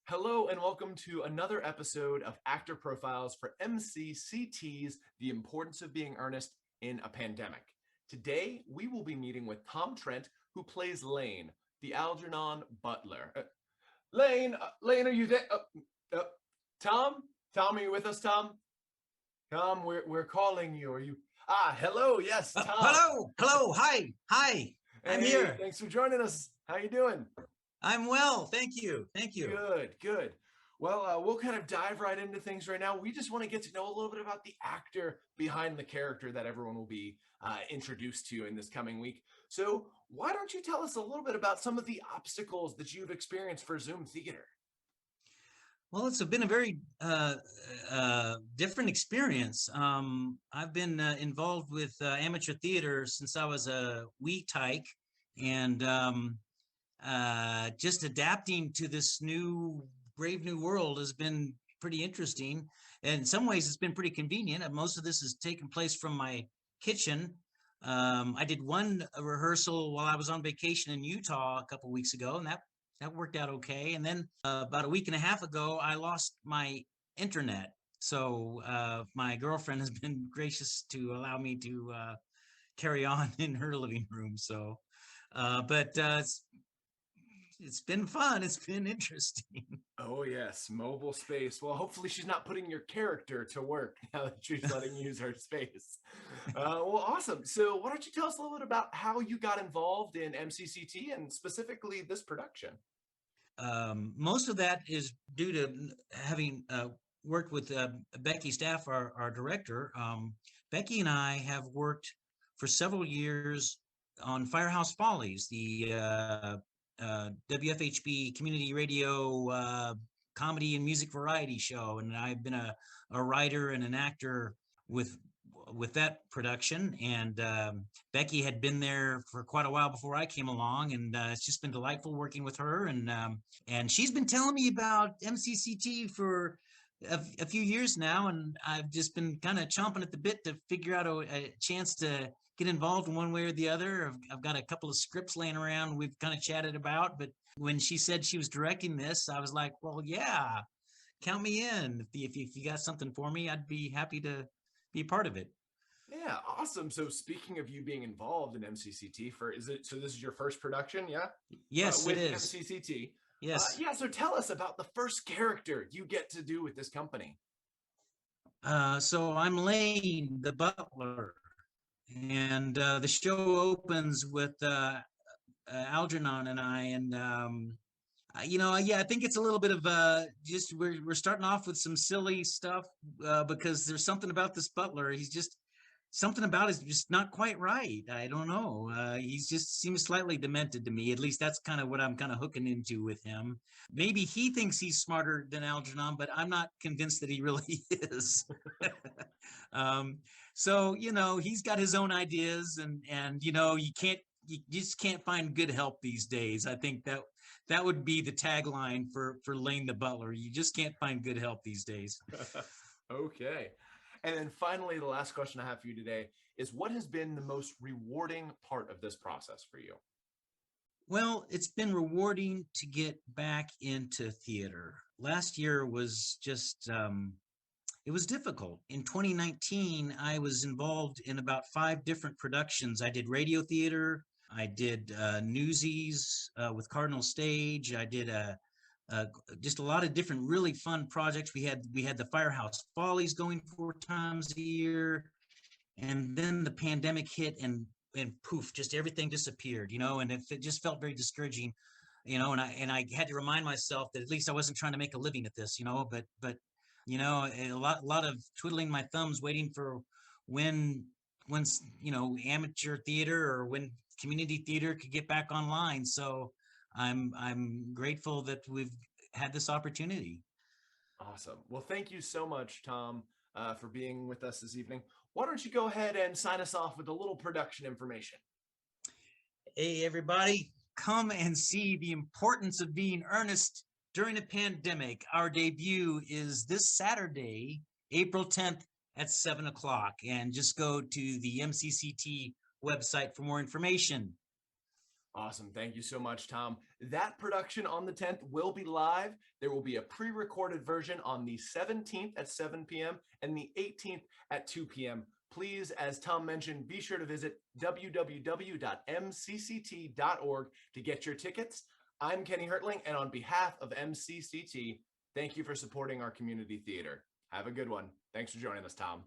Hello and welcome to another episode of Actor Profiles for MCCT's The Importance of Being Earnest in a Pandemic. Today, we will be meeting with Tom Trent, who plays Lane, the Algernon Butler. Lane, are you there? Tom? Tom, are you with us, Tom? Tom, we're calling you. Are you? Hello, yes, Tom. Hello, hi, I'm Hey, here. thanks for joining us. How you doing? I'm well, thank you. Good. Well, we'll kind of dive right into things right now. We just want to get to know a little bit about the actor behind the character that everyone will be introduced to in this coming week. So why don't you tell us a little bit about some of the obstacles that you've experienced for Zoom theater? Well, it's been a very different experience. I've been involved with amateur theater since I was a wee tyke, and just adapting to this brave new world has been pretty interesting. And in some ways, it's been pretty convenient. Most of this has taken place from my kitchen. I did one rehearsal while I was on vacation in Utah a couple weeks ago, and that worked out okay. And then about a week and a half ago, I lost my internet. So my girlfriend has been gracious to allow me to carry on in her living room. So, but it's been fun. It's been interesting. Oh yes, mobile space. Well, hopefully she's not putting your character to work now that she's letting you use her space. Well, awesome. So why don't you tell us a little bit about how you got involved in MCCT and specifically this production? Most of that is due to having worked with Becky Staff, our director. Becky and I have worked for several years on Firehouse Follies, the WFHB community radio comedy and music variety show, and I've been a writer and an actor with that production. And Becky had been there for quite a while before I came along, and it's just been delightful working with her. And she's been telling me about MCCT for a few years now, and I've just been kind of chomping at the bit to figure out a chance to get involved in one way or the other. I've got a couple of scripts laying around we've kind of chatted about, but when she said she was directing this, I was like, well, yeah, count me in. If you got something for me, I'd be happy to be part of it. Yeah, awesome. So speaking of you being involved in MCCT so this is your first production, yeah? Yes, it With is. MCCT. Yes. Yeah, so tell us about the first character you get to do with this company. So I'm Lane, the butler, and the show opens with Algernon and I, and yeah, I think it's a little bit of just we're starting off with some silly stuff because there's something about this butler. He's just something about is just not quite right. I don't know. He's just seems slightly demented to me. At least that's kind of what I'm kind of hooking into with him. Maybe he thinks he's smarter than Algernon, but I'm not convinced that he really is. um, so he's got his own ideas, and you just can't find good help these days. I think that would be the tagline for Lane the Butler. You just can't find good help these days. Okay. And then finally, the last question I have for you today is what has been the most rewarding part of this process for you? Well, it's been rewarding to get back into theater. Last year was just, it was difficult. In 2019, I was involved in about 5 different productions. I did radio theater, I did Newsies with Cardinal Stage, I did just a lot of different really fun projects. We had the Firehouse Follies going 4 times a year, and then the pandemic hit, and poof, just everything disappeared. And it just felt very discouraging. And I had to remind myself that at least I wasn't trying to make a living at this. But a lot of twiddling my thumbs, waiting for when amateur theater or when community theater could get back online. So I'm grateful that we've had this opportunity. Awesome. Well, thank you so much, Tom, for being with us this evening. Why don't you go ahead and sign us off with a little production information? Hey, everybody, come and see The Importance of Being Earnest During a Pandemic. Our debut is this Saturday, April 10th at 7 o'clock. And just go to the MCCT website for more information. Awesome. Thank you so much, Tom. That production on the 10th will be live. There will be a pre-recorded version on the 17th at 7 p.m. and the 18th at 2 p.m. Please, as Tom mentioned, be sure to visit www.mcct.org to get your tickets. I'm Kenny Hertling, and on behalf of MCCT, thank you for supporting our community theater. Have a good one. Thanks for joining us, Tom.